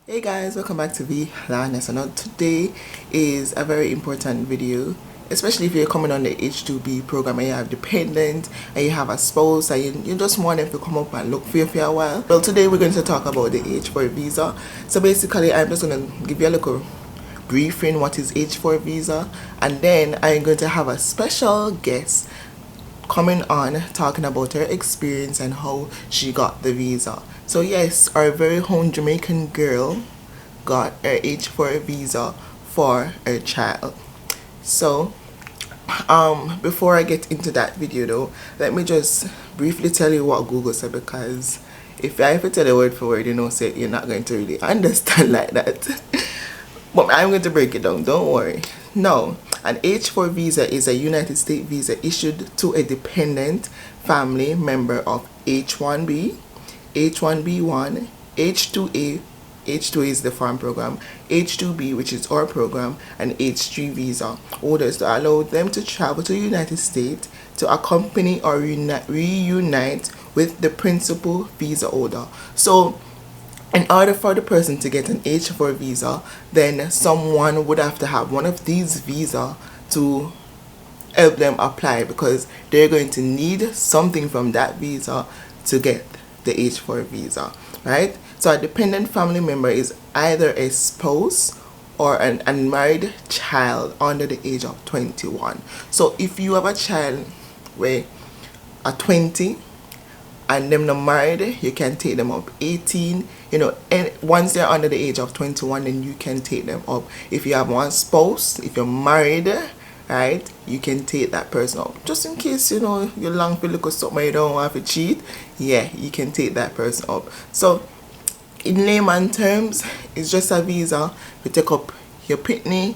Hey guys, welcome back to V-La-Nessa. Now today is a very important video, especially if you're coming on the H2B program and you have dependent and you have a spouse and you just want them to come up and look for you for a while. Well, today we're going to talk about the H4 visa. So basically I'm just going to give you a little briefing what is H4 visa, and then I'm going to have a special guest coming on talking about her experience and how she got the visa. So yes, our very own Jamaican girl got her H4 visa for her child. So before I get into that video though, let me just briefly tell you what Google said, because if I tell you word for word, say you're not going to really understand like that. But I'm going to break it down, don't worry. Now, an H4 visa is a United States visa issued to a dependent family member of H1B, H1B1, H2A, H2A is the farm program, H2B, which is our program, and H3 visa holders to allow them to travel to the United States to accompany or reunite with the principal visa holder. So in order for the person to get an H4 visa, then someone would have to have one of these visas to help them apply, because they're going to need something from that visa to get the H4 visa, right? So a dependent family member is either a spouse or an unmarried child under the age of 21. So if you have a child where at 20 and them not married, you can take them up 18, and once they're under the age of 21, then you can take them up. If you have one spouse, if you're married, right, you can take that person up, just in case you're long for look or something, you don't want to cheat. Yeah, you can take that person up. So in layman terms, it's just a visa. You take up your pitney,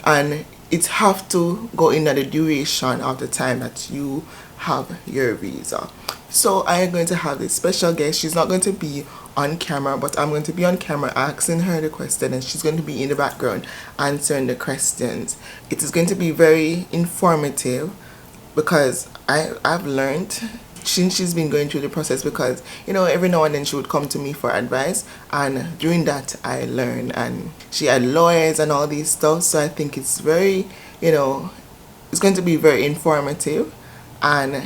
and it have to go in at the duration of the time that you have your visa. So I am going to have this special guest. She's not going to be on camera, but I'm going to be on camera asking her the question, and she's going to be in the background answering the questions. It is going to be very informative, because I've learned since she's been going through the process, because every now and then she would come to me for advice, and during that I learned, and she had lawyers and all these stuff. So I think it's very it's going to be very informative, and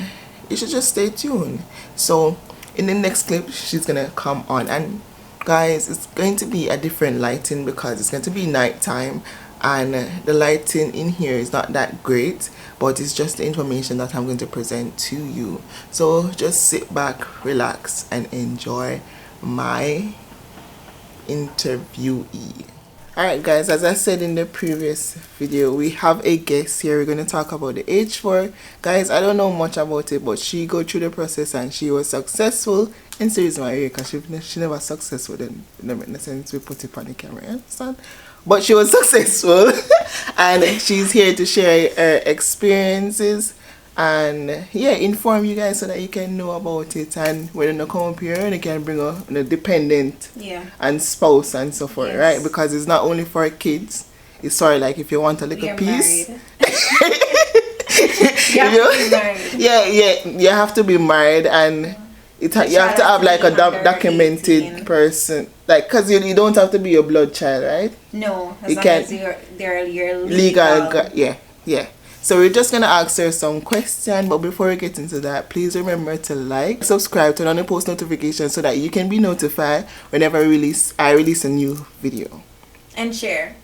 you should just stay tuned. So in the next clip she's gonna come on, and guys, it's going to be a different lighting because it's going to be nighttime, and the lighting in here is not that great, but it's just the information that I'm going to present to you. So just sit back, relax, and enjoy my interviewee. Alright guys, as I said in the previous video, we have a guest here. We're going to talk about the H4. Guys, I don't know much about it, but she go through the process and she was successful. And the reason why, because she never successful, then it doesn't make sense we put it on the camera, you understand? But she was successful and she's here to share her experiences and inform you guys so that you can know about it, and when you come up here, you can bring a dependent and spouse and so forth, right? Because it's not only for kids, it's like if you want a little piece. You have to be married, and you have to have like a documented 18. Person, like, because you don't have to be a blood child, right? No, as long as they're your legal. Yeah. So we're just gonna ask her some questions, but before we get into that, please remember to like, subscribe, turn on the post notifications so that you can be notified whenever I release a new video. And share.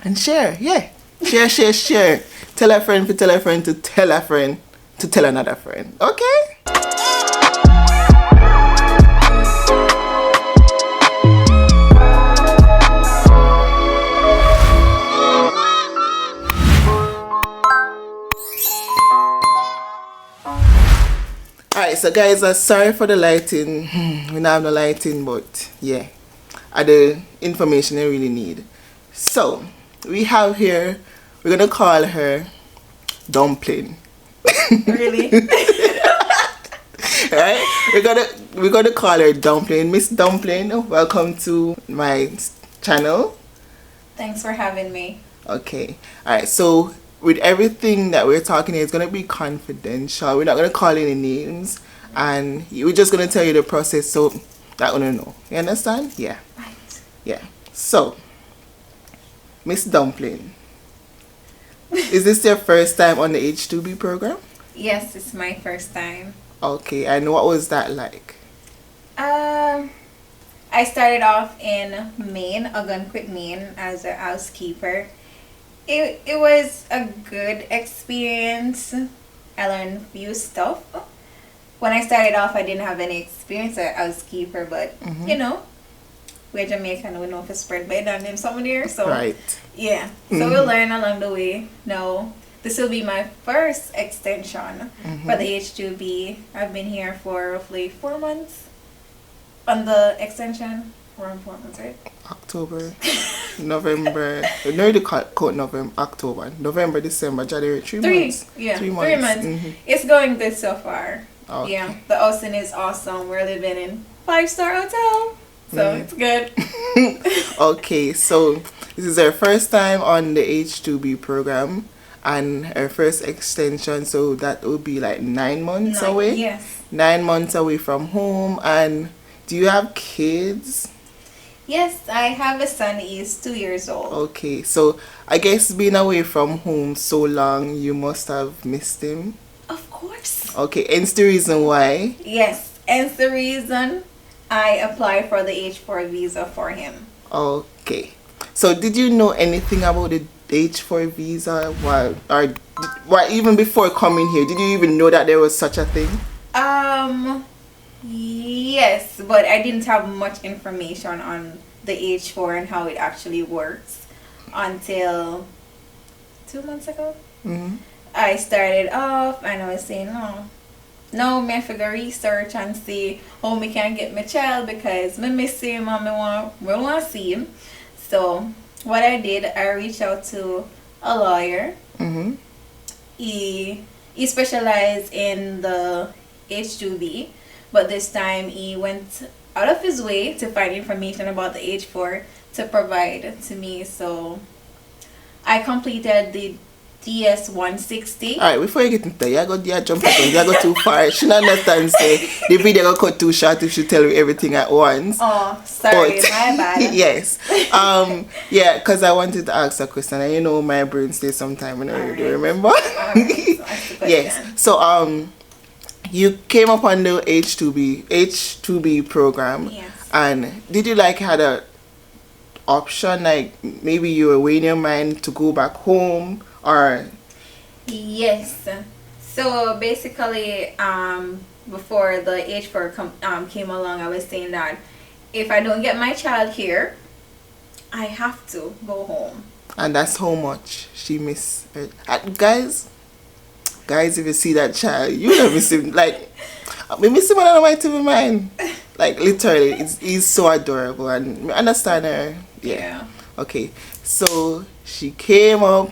Yeah. Share. Tell a friend to tell a friend to tell a friend to tell another friend. Okay? Alright, so guys, sorry for the lighting. We don't have no lighting, but yeah, the information I really need. So we have here, we're gonna call her Dumpling. Really? Right? We're gonna call her Dumpling. Miss Dumpling, welcome to my channel. Thanks for having me. Okay. Alright, so with everything that we're talking here, it's going to be confidential. We're not going to call any names, and we're just going to tell you the process so that you know. You understand? Yeah. Right. Yeah. So, Miss Dumpling, is this your first time on the H2B program? Yes, it's my first time. Okay, and what was that like? I started off in Maine, Algonquin, Maine, as a housekeeper. It was a good experience. I learned a few stuff. When I started off, I didn't have any experience as a housekeeper, but you know, we're Jamaican, we know if it's spread by them somewhere there. So Right. yeah, so we'll learn along the way. No, this will be my first extension for the H2B. I've been here for roughly 4 months on the extension. 4 months, right? October, November, no, the code November, October, November, December, January, 3 months. Yeah, 3 3 months. months. It's going good so far. Okay. Yeah, the housing is awesome. We're living in 5-star hotel, so it's good. Okay, so this is our first time on the H2B program and our first extension, so that would be like 9 months away. Yes. 9 months away from home. And do you have kids? Yes, I have a son. He's 2 years old. Okay, so I guess being away from home so long, you must have missed him. Of course. Okay, hence the reason why. Yes, and the reason I applied for the H4 visa for him. Okay, so did you know anything about the H4 visa or even before coming here? Did you even know that there was such a thing? Yes, but I didn't have much information on the H4 and how it actually works until 2 months ago. I started off and I was saying, no, me have to go research and see how me can get my child because me miss him and me want to see him. So what I did, I reached out to a lawyer. He specialized in the H2B, but this time he went out of his way to find information about the H4 to provide to me. So I completed the DS-160. Alright, before you get into that, you jump again, you go too far. She don't understand, say, the video got cut too short if she tell you everything at once. Oh, sorry, my bad. Yes. Yeah, because I wanted to ask a question, and you know my brain stays sometime when I really remember. Yes. So, you came up on the H2B program. Yes. And did you like had a option, like maybe you were weighing your mind to go back home? Or yes, so basically before the H4 came along, I was saying that if I don't get my child here, I have to go home. And that's how much she miss her. Guys, if you see that child, you don't miss him. Like, we miss him on my TV mind. Like, literally, he's so adorable, and I understand her. Yeah. Okay, so she came up.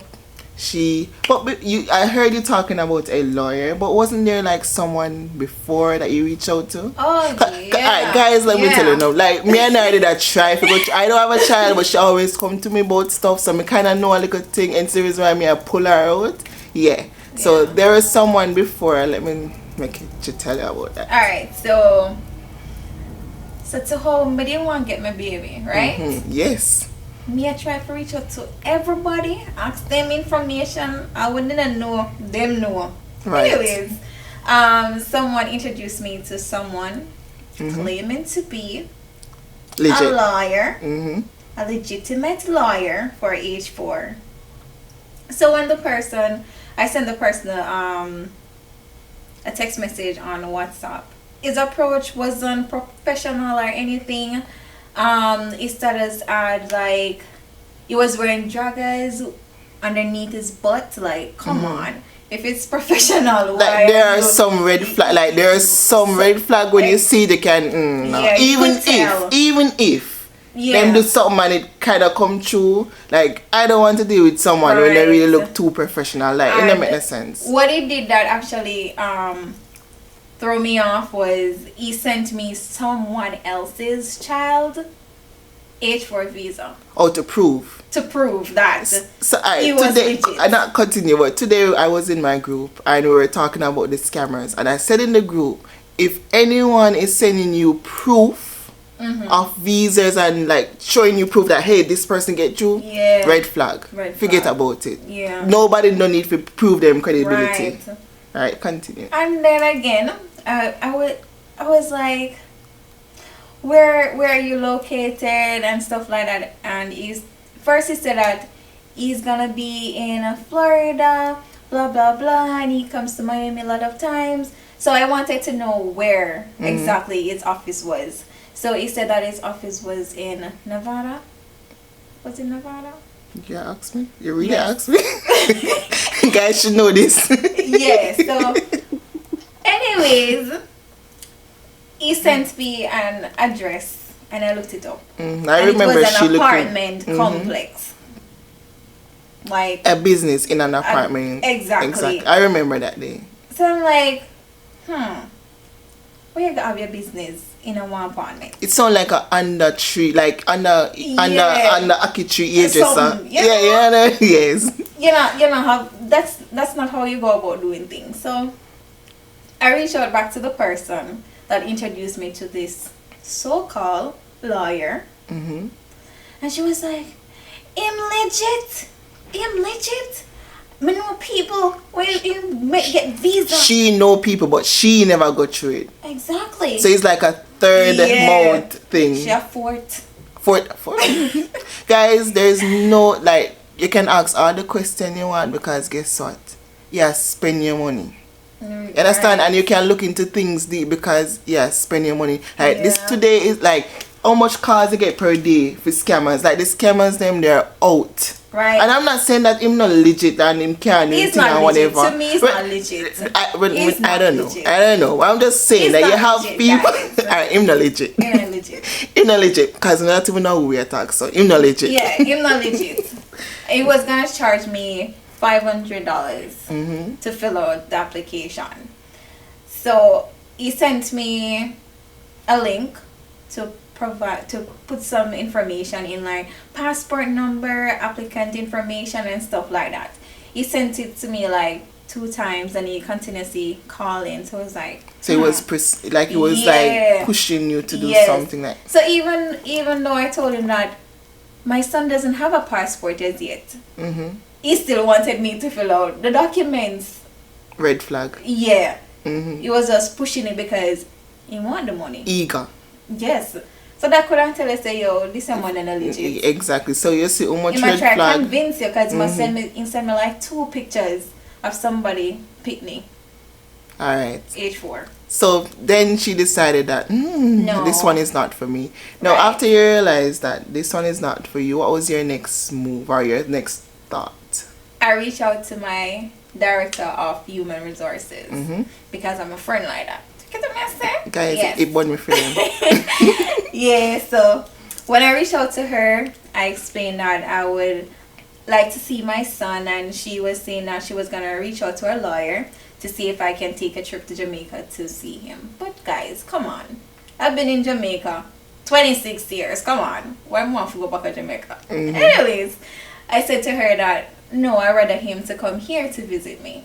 I heard you talking about a lawyer, but wasn't there like someone before that you reached out to? Oh, yeah. Guys, let me tell you now. Like, me and I did a try. I don't have a child, but she always come to me about stuff, so me kind of know a little thing, and the reason why I pull her out. Yeah. So there was someone before. Let me make it to tell you about that. Alright, so to home, I didn't want to get my baby, right? Yes. Me, I try to reach out to everybody, ask them information. I wouldn't know them know. Right. Anyways, someone introduced me to someone claiming to be Legit. a lawyer, a legitimate lawyer for H4. So when I sent the person a text message on WhatsApp. His approach wasn't professional or anything. His status had like he was wearing joggers underneath his butt. Like, come on, if it's professional, like there are some red flag. Like there are some red flag when you see they can. No. Yeah, even if them do something and it kind of come true. Like, I don't want to deal with someone when they really look too professional. Like, it doesn't make no sense. What he did that actually throw me off was he sent me someone else's child H4 visa. Oh, to prove that so he was today legit. I not continue, but today I was in my group and we were talking about the scammers, and I said in the group, if anyone is sending you proof, of visas and like showing you proof that hey, this person get through. Yeah. Red flag. Forget about it. Yeah. Nobody no need to prove them credibility. Right. Alright, continue. And then again, I was like, where are you located and stuff like that. And he said that he's gonna be in Florida, blah blah blah, and he comes to Miami a lot of times. So I wanted to know where exactly his office was. So he said that his office was in Nevada. Was it Nevada? You asked me? You really asked me? You guys should know this. Yeah, so anyways, he sent me an address and I looked it up. I remember it was she an looking apartment complex. Like a business in an apartment. Exactly. I remember that day. So I'm like, where you have your business in a one apartment? It sounds like a under tree, like under Aki tree ages. Yes. You know how that's not how you go about doing things. So I reached out back to the person that introduced me to this so-called lawyer, and she was like, "I'm legit. I know people when you get visa." She know people, but she never got through it. Exactly. So it's like a third mode thing. She a fourth. Guys, there's no, like, you can ask all the questions you want because guess what? Spend your money. You understand? Right. And you can look into things deep because spend your money. Like this today is like how much calls you get per day for scammers. Like the scammers they're out. Right. And I'm not saying that him not legit and him can't do anything or whatever. To me, it's not legit. I don't know. I'm just saying that you have people. Alright, him not legit. Him not legit. Because we don't even know who we attack. So him not legit. Yeah, him not legit. He was gonna charge me $500 to fill out the application. So he sent me a link to put some information in, like passport number, applicant information and stuff like that. He sent it to me like 2 times and he continuously calling. So it was like, so it was like pushing you to do something like. So even though I told him that my son doesn't have a passport as yet, he still wanted me to fill out the documents. Red flag. Yeah. He was just pushing it because he want the money. Eager. Yes. So that couldn't tell us, say, yo, this is more than a legit. Exactly. So you see how much red flag. He might try to convince you because he sent me like 2 pictures of somebody picnic. Alright. Age 4. So then she decided that, no, this one is not for me. Now, after you realized that this one is not for you, what was your next move or your next thought? I reached out to my director of human resources because I'm a friend like that. Guys, it bought me for them. Yeah, so when I reached out to her, I explained that I would like to see my son, and she was saying that she was going to reach out to her lawyer to see if I can take a trip to Jamaica to see him. But guys, come on. I've been in Jamaica 26 years. Come on. Why am I want to go back to Jamaica? Anyways, I said to her that no, I'd rather him to come here to visit me.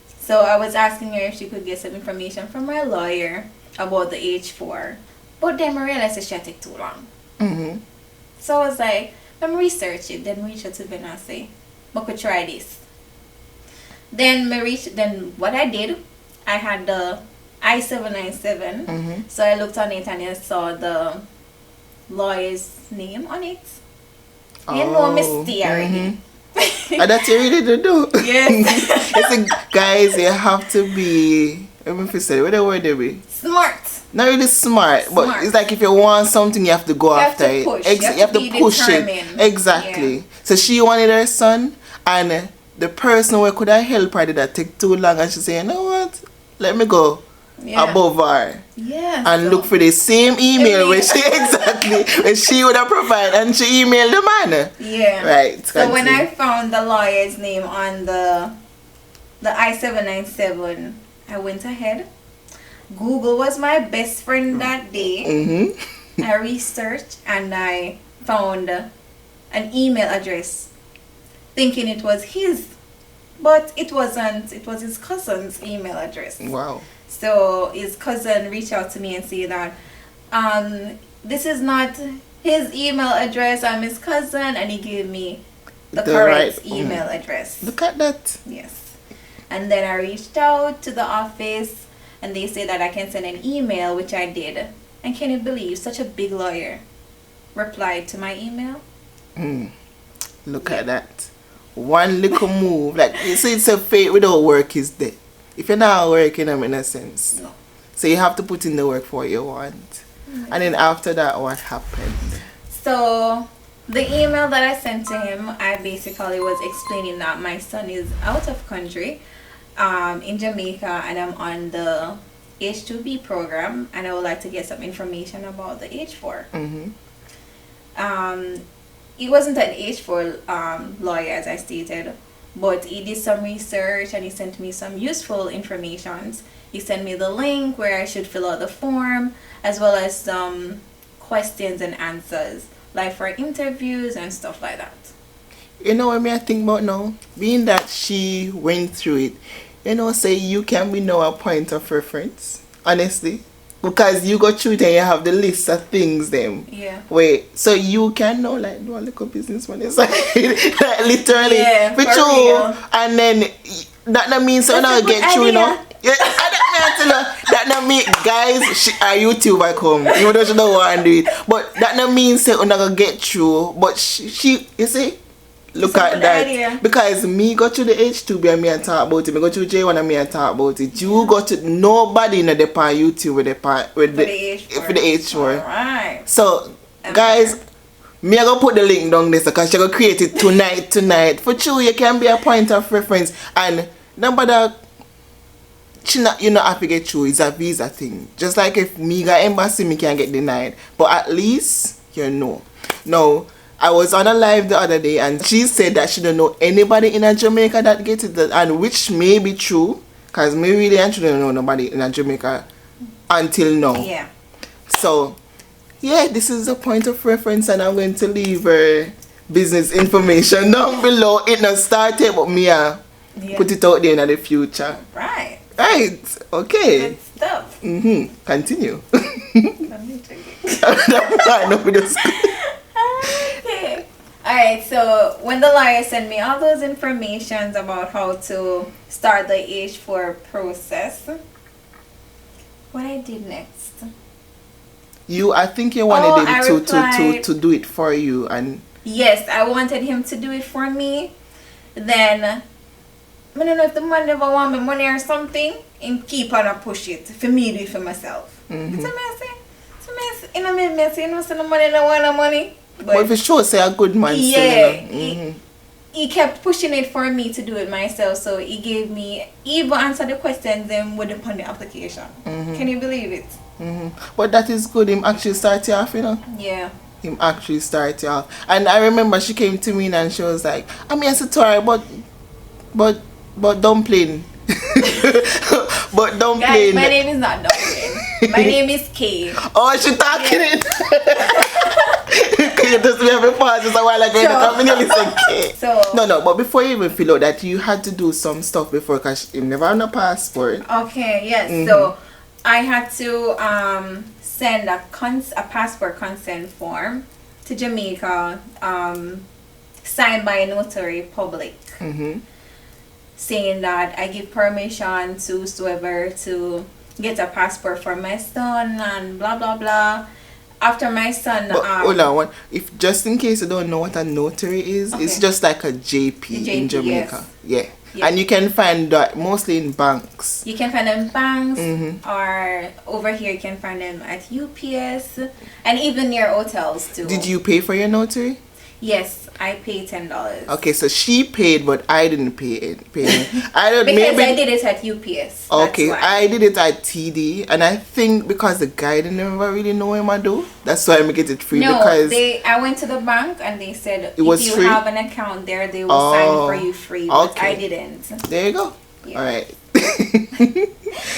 So I was asking her if she could get some information from her lawyer about the H4. But then I realized it should take too long. So I was like, let me research it. Then reach out to Venessa. I could try this. Then what I did, I had the I-797. So I looked on it and I saw the lawyer's name on it. You know, mystery. And that's you really to do. Yes. Guys, you have to be, what the word they be? Smart. Not really smart, but it's like if you want something, you have to go after it. You have to push it. Exactly. Yeah. So she wanted her son, and the person who could have helped her did that take too long, and she said, you know what? Let me go above her. Yeah. And look for the same email where she would have provided, and she emailed the man. Yeah. Right. So when I found the lawyer's name on the I-797, I went ahead. Google was my best friend that day. I researched and I found an email address thinking it was his, but it wasn't. It was his cousin's email address. Wow. So his cousin reached out to me and said that this is not his email address. I'm his cousin, and he gave me the The correct right- email address. Look at that. Yes. And then I reached out to the office, and they said that I can send an email, which I did. And can you believe such a big lawyer replied to my email? Look at that. One little move. Like, you see, it's a fate without work is dead. If you're not working, in a sense. No. So you have to put in the work for what you want. And then after that, what happened? So the email that I sent to him, I basically was explaining that my son is out of country, in Jamaica, and I'm on the H2B program, and I would like to get some information about the H4. He wasn't an H4 lawyer, as I stated, but he did some research and he sent me some useful informations. He sent me the link where I should fill out the form, as well as some questions and answers, like for interviews and stuff like that. You know what I think about now? Being that she went through it, you know, say you can be now a point of reference, honestly. Because you go through it and you have the list of things them. Yeah. Wait, so you can now like do a little business on the side. Like literally. Yeah, for for true. real. And then that means so now get through, you know. Yeah, that not mean guys are YouTuber come. You don't know what to do it. But that not means say you're not gonna get through. But she you see? Look It's a at good that. idea. Because me go to the H2B and me and talk about it. Me go to J1 and me and talk about it. You go to nobody in the part YouTube with the part with For the the H4. for the H4. Alright. So guys, me I go put the link down there because she go create it tonight. For true, you can be a point of reference, and nobody you not have to get through. It's a visa thing. Just like if me got embassy, me can get denied. But at least you know. Now, I was on a live the other day and she said that she don't know anybody in Jamaica that gets it, and which may be true, because me really actually don't know nobody in Jamaica until now. Yeah. So, yeah, this is a point of reference, and I'm going to leave her business information down below. It not started, but me put it out there in the future. Right. Right, okay. Good stuff. Continue. Let me check it. Okay. Alright, so when the lawyer sent me all those informations about how to start the H4 process, what I did next? I think you wanted I him replied- to do it for you, and Yes, I wanted him to do it for me. Then, I don't know if the man never want me money or something, and keep on a push it for me to do it for myself. It's a mess. You know, messy. You know, so the money don't want no money. but if it shows say a good man Yeah, still, you know. he kept pushing it for me to do it myself. So he gave me, he even answered the questions then with upon the application. Can you believe it? But that is good. Him actually start you off, you know. Yeah. Him actually start you off. And I remember she came to me and she was like, I'm a sorry, but dumpling. But dumpling. Guys, my name is not Dumpling. My name is Kay. Oh, she talking it. You just have a pause just a while ago. So- I nearly said K. So- No, but before you even fill out that, you had to do some stuff before because you never had a passport. Okay, yes. So I had to send a passport consent form to Jamaica, signed by a notary public, saying that I give permission to whoever to get a passport for my son and blah blah blah. After my son, But hold on, if just in case you don't know what a notary is, it's Okay. just like a JP, JP, in Jamaica. yes. Yeah. And you can find that mostly in banks. you can find them in banks, or over here you can find them at UPS, and even near hotels too. Did you pay for your notary? Yes, I paid $10. Okay, so she paid, but I didn't pay. I don't Because maybe. I did it at UPS. Okay, that's why. I did it at TD, and I think because the guy didn't never really know him I do, that's why I get it free. No, because I went to the bank and they said It was if you free? have an account there, they will sign it for you free. But okay. I didn't. there you go. Yeah. All right.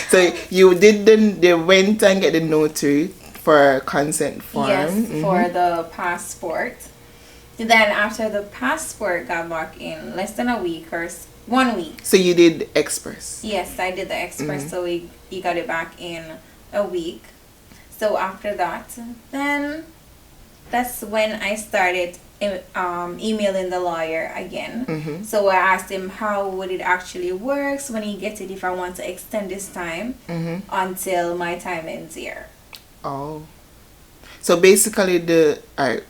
So you didn't. They went and get the notary for a consent form. Yes, for the passport. Then after the passport got back in less than a week or 1 week. So you did express. Yes, I did the express, so he got it back in a week. So after that, then that's when I started emailing the lawyer again. So I asked him how would it actually works when he gets it, if I want to extend this time until my time ends here. Oh, so basically we'll get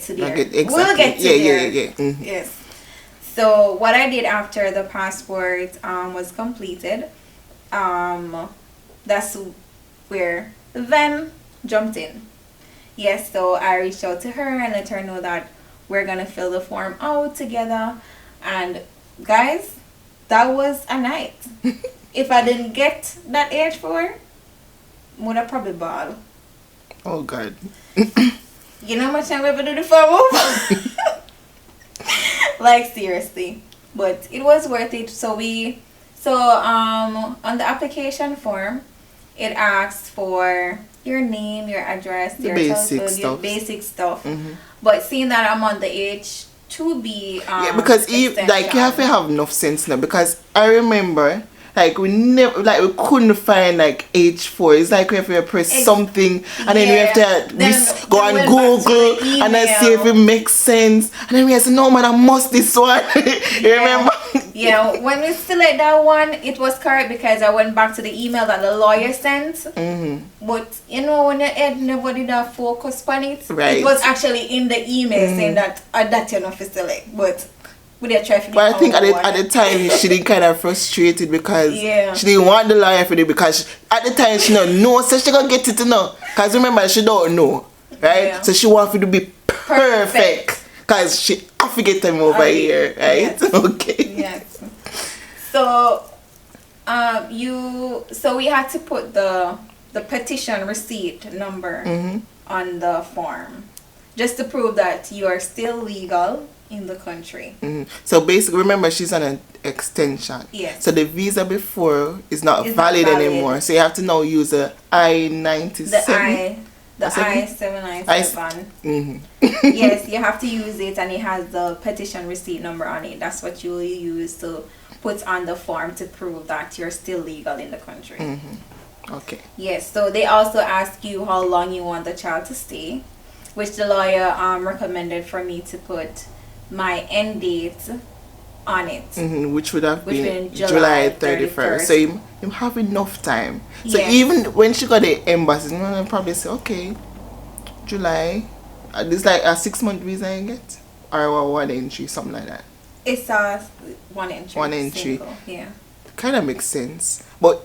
to there. Exactly. We'll get to there. Yeah. Yes. So what I did after the passport was completed, that's where then jumped in. Yes, so I reached out to her and let her know that we're gonna fill the form out together. And guys, that was a night. If I didn't get that H4, would have probably bawled. Oh God. You know how much time we ever do the form over? Like seriously. But it was worth it. So on the application form, it asks for your name, your address, your telephone, your basic stuff. But seeing that I'm on the H2B yeah, because you have to have enough sense now, because I remember we couldn't find H4. It's like we have to press something and then we have to go on Google and then see if it makes sense, and then we have to no man, I must this one. You remember? Yeah, when we select that one, it was correct because I went back to the email that the lawyer sent. But you know, when your head never did a focus on it, it was actually in the email saying that you're not to select. But with your traffic. But I think at the time she did kind of frustrated because she didn't want the lawyer for it, because at the time she don't know, so she gonna get it to know. Because remember, she don't know, right? Yeah. So she wants it to be perfect. Because she have to get them over here, right? Yes. Okay. Yes. So we had to put the petition receipt number on the form, just to prove that you are still legal in the country. So basically, remember, she's on an extension. Yes. So the visa before is not valid anymore. So you have to now use a I-97. The I-797. Yes, you have to use it, and it has the petition receipt number on it. That's what you will use to put on the form to prove that you're still legal in the country. Okay. Yes, so they also ask you how long you want the child to stay, which the lawyer recommended for me to put my end date on it, which would have been July 31st. So you have enough time. So even when she got the embassy, you'll probably say, okay, July, this like a 6-month visa you get, or a 1 entry, something like that. It's a 1 entry. 1 entry. Single, yeah. Kind of makes sense, but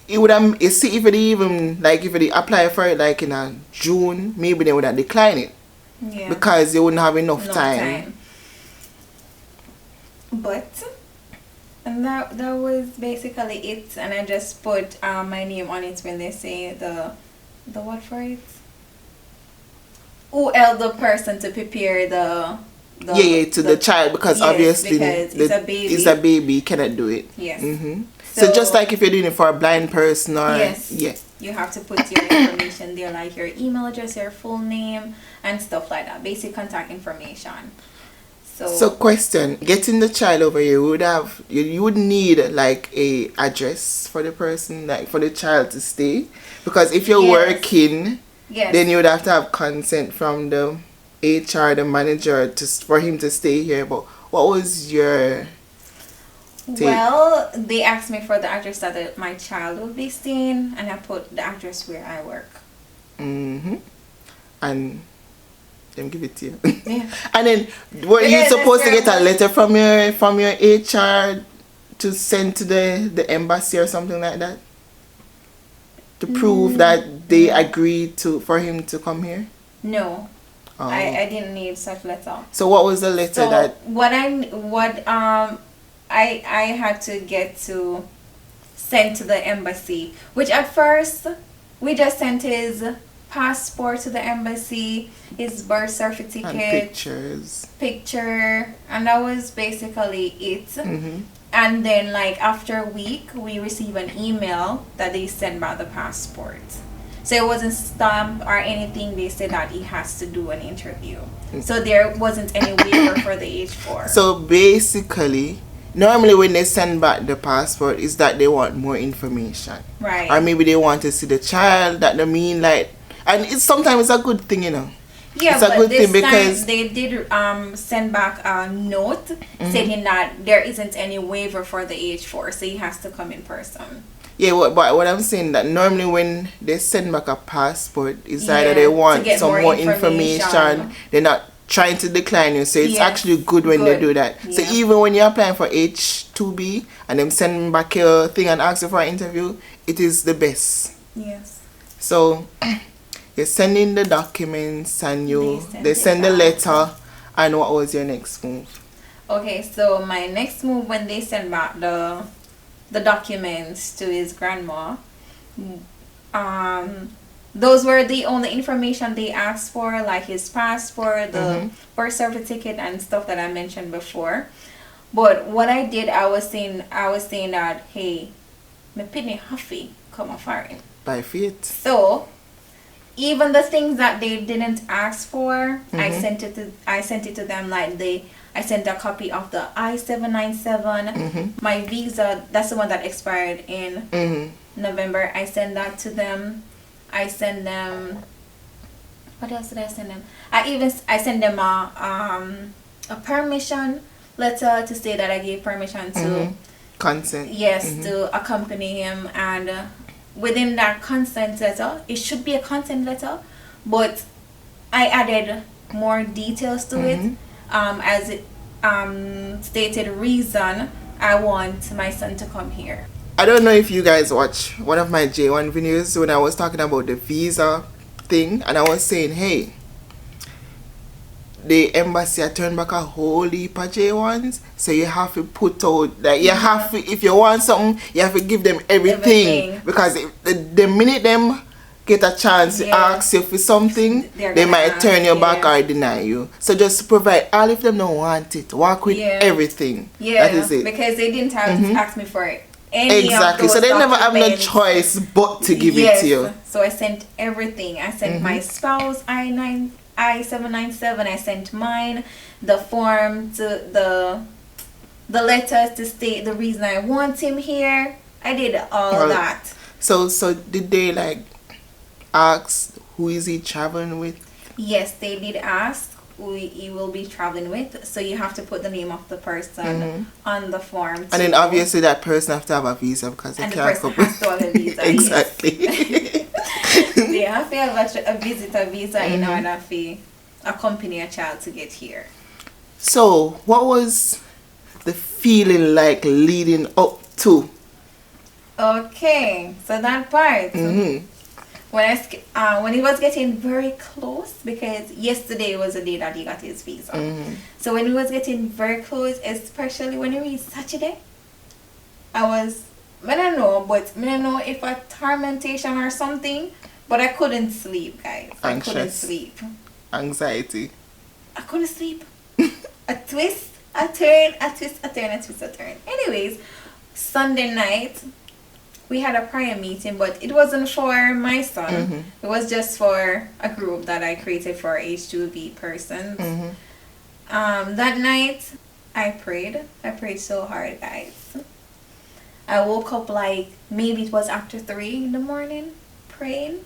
it would have. See, if it even if they apply for it in a June, maybe they would have declined it. Yeah. Because they wouldn't have enough time. But and that was basically it, and I just put my name on it when they say the what for it? Who held the person to prepare the child, because obviously it's a baby, you cannot do it. Yes. So just like if you're doing it for a blind person or you have to put your information there, like your email address, your full name, and stuff like that, basic contact information. So question, getting the child over here, you would need a address for the person, for the child to stay, because if you're working, then you would have to have consent from the HR, the manager, for him to stay here. But what was your take? Well, they asked me for the address that my child will be staying, and I put the address where I work. And them give it to you. Yeah. And then were you supposed to get a letter from your HR to send to the embassy or something like that, to prove that they agreed for him to come here? No. Oh. I didn't need such letter. So what was the letter I had to get to send to the embassy, which at first we just sent his passport to the embassy, his birth certificate, and picture, and that was basically it. And then after a week we received an email that they sent back the passport. So it wasn't stamped or anything. They said that he has to do an interview. So there wasn't any waiver for the H4. So basically normally when they send back the passport is that they want more information. Right. Or maybe they want to see the child, that they mean like, and it's sometimes it's a good thing, you know. Yeah, it's a but good this thing because time they did send back a note stating that there isn't any waiver for the H4, so he has to come in person. yeah, but what I'm saying that normally when they send back a passport, it's either they want some more information. They're not trying to decline you, so it's actually good when they do that. So even when you're applying for H2B and them send back your thing and ask you for an interview, it is the best. Yes. So you send in the documents and they send the letter. And what was your next move? Okay, so my next move, when they send back the documents to his grandma, those were the only information they asked for, like his passport, the birth certificate, and stuff that I mentioned before. But what I did, I was saying that, hey, my penny huffy come off foreign. By faith. So even the things that they didn't ask for, I sent it to them. Like I sent a copy of the I-797, my visa, that's the one that expired in November. I sent that to them. I send them, what else did I send them? I send them a permission letter to say that I gave permission to consent. Yes, to accompany him, and within that consent letter, it should be a consent letter, but I added more details to it, as it stated reason I want my son to come here. I don't know if you guys watch one of my J1 videos when I was talking about the visa thing, and I was saying, hey, the embassy turned back a whole heap of J1s, so you have to put out that you have to, if you want something, you have to give them everything. Because the minute them get a chance to ask you for something, they might turn you back or deny you. So just provide all if them don't want it. Work with everything. Yeah, that is it. because they didn't have to ask me for it. Exactly, so they never have no choice but to give it to you. So I sent everything. I sent my spouse I-797. I sent mine, the form, to the letters to state the reason I want him here. I did all that. So did they like ask who is he traveling with? Yes, they did ask who he will be traveling with, so you have to put the name of the person on the form too. And then obviously that person have to have a visa, because they can't come. Has to have a visa. Exactly. They have to have a visitor visa in order to accompany a child to get here. So what was the feeling like leading up to? Okay, so that part. When he was getting very close, because yesterday was the day that he got his visa. So when he was getting very close, especially when it was Saturday, I don't know if a tormentation or something, but I couldn't sleep, guys. Anxious. I couldn't sleep. Anxiety. I couldn't sleep. A twist, a turn, a twist, a turn, a twist, a turn. Anyways, Sunday night, we had a prayer meeting, but it wasn't for my son. It was just for a group that I created for H2B persons. That night, I prayed. I prayed so hard, guys. I woke up like, maybe it was after 3 in the morning, praying.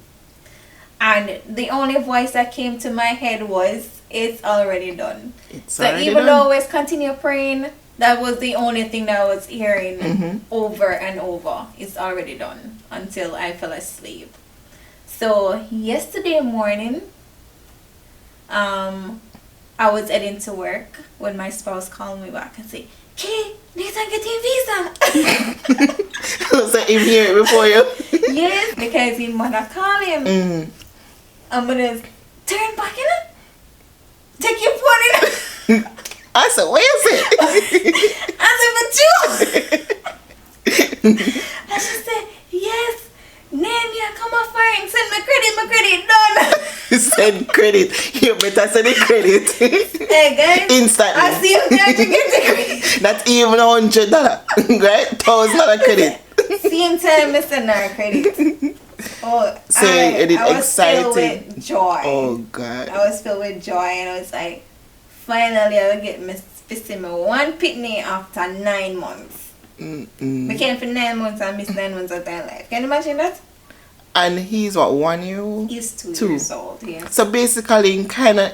And the only voice that came to my head was, it's already done. Even though I always continue praying, that was the only thing that I was hearing over and over. It's already done, until I fell asleep. So yesterday morning, I was heading to work when my spouse called me back and said, "Hey, Nathan getting visa." Was that him here before you? Yes, because his mother called him. I'm gonna turn back in it. Take your phone in. I said, where is it? I said, but you. And she said, yes, Nanya, come on, fine. Send my credit, done. Send credit. You better send the credit. Hey, guys. Instantly. I see you there to get the credit. Not even $100, right? $1,000 credit. Same time, I send her credit. Oh, so I was filled with joy. Oh, God. I was filled with joy, and I was like, finally, I will get my to see me one pitney after 9 months. We came for 9 months and missed 9 months of their life. Can you imagine that? And he's what, 1 year old? He's 2 years old, yeah. So basically,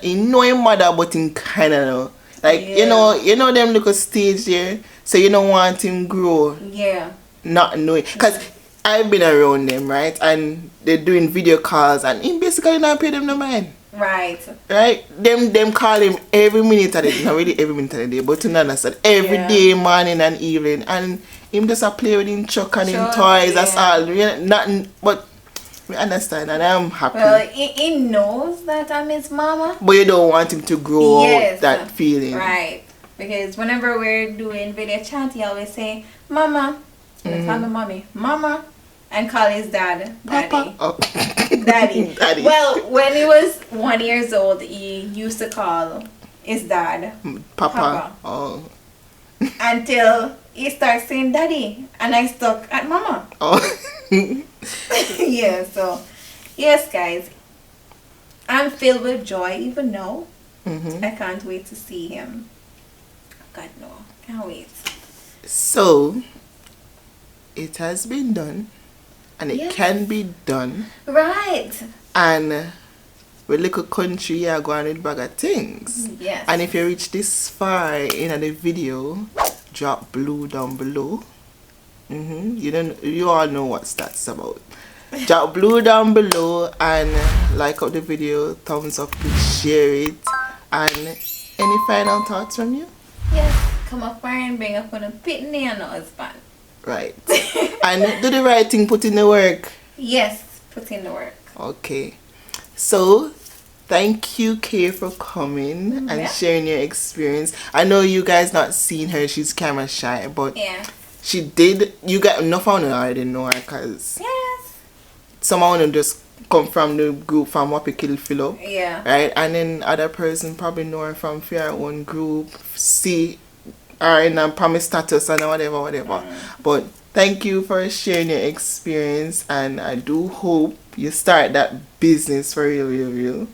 in know him mother, but in kind of know. Like, Yeah. you know them little stage there, so you don't want him grow. Yeah. Not knowing. Because I've been around them, right? And they're doing video calls, and he basically not pay them no mind. Right. Right? Them call him every minute of the day. Not really every minute of the day, but to understand. Every Yeah. day, morning and evening. And him just a play with him chuck and him toys, that's all. Nothing, but we understand, and I'm happy. Well, he knows that I'm his mama. But you don't want him to grow Yes, out that feeling. Right. Because whenever we're doing video chat, he always say, Mama. And call me mommy. Mama. And call his dad Daddy. Papa. Oh. Daddy. Daddy. Well, when he was 1 year old, he used to call his dad Papa. Oh. until he starts saying Daddy. And I stuck at Mama. Oh. Yeah, so yes, guys, I'm filled with joy even now. I can't wait to see him. God no, can't wait. So it has been done, and it Yes. can be done, Right. and we little country are going with bag of things. Yes. And if you reach this far in the video, drop blue down below. You all know what that's about. Drop blue down below and like up the video, thumbs up, share it. And any final thoughts from you? Yes, come up here and bring up on a pitney and a husband. Right. And do the right thing, put in the work. Yes, put in the work. Okay. So thank you, Kay, for coming and Yeah. sharing your experience. I know you guys not seen her, she's camera shy, but Yeah. she did. You got enough on her, I didn't know her, because Yes. someone who just come from the group from Wapikil Philo, Yeah. right? And then other person probably know her from your own group, see her in a promise status and whatever. But thank you for sharing your experience, and I do hope you start that business for real.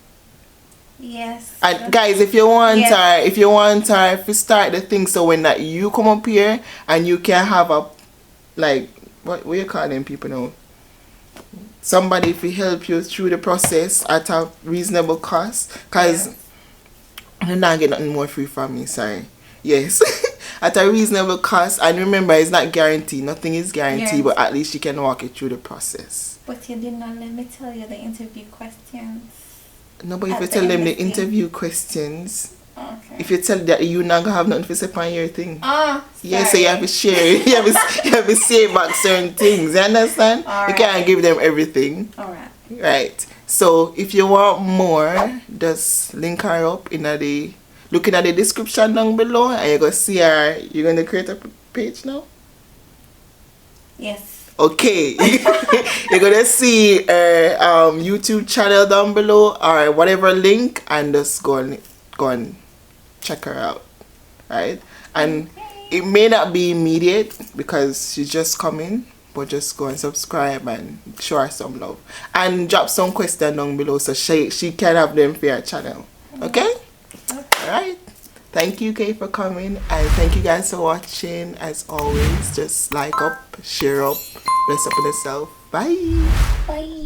Yes. And guys, if you want Yes. her, if you start the thing, so when that you come up here and you can have a, like, what you call them people now? Somebody to help you through the process at a reasonable cost, because you're not getting nothing more free from me, sorry. Yes. At a reasonable cost, and remember, it's not guaranteed. Nothing is guaranteed, but at least you can walk it through the process. But you did not let me tell you the interview questions. No, but if At you the tell them the embassy. interview questions, Okay. if you tell that you not gonna have nothing to say on your thing. Ah, Yeah, so you have to share it. You have to say about certain things. You understand? You can't Alright. give them everything. Alright. Right. So if you want more, just link her up in the looking at the description down below, and you're gonna see her. You're gonna create a page now? Yes. Okay. You're gonna see her YouTube channel down below or whatever link, and just go and check her out. Right? And it may not be immediate because she's just coming, but just go and subscribe and show her some love. And drop some question down below so she can have them for her channel. Okay? Alright. Thank you, Kay, for coming, and thank you guys for watching. As always, just like up, share up, bless up on yourself. Bye. Bye.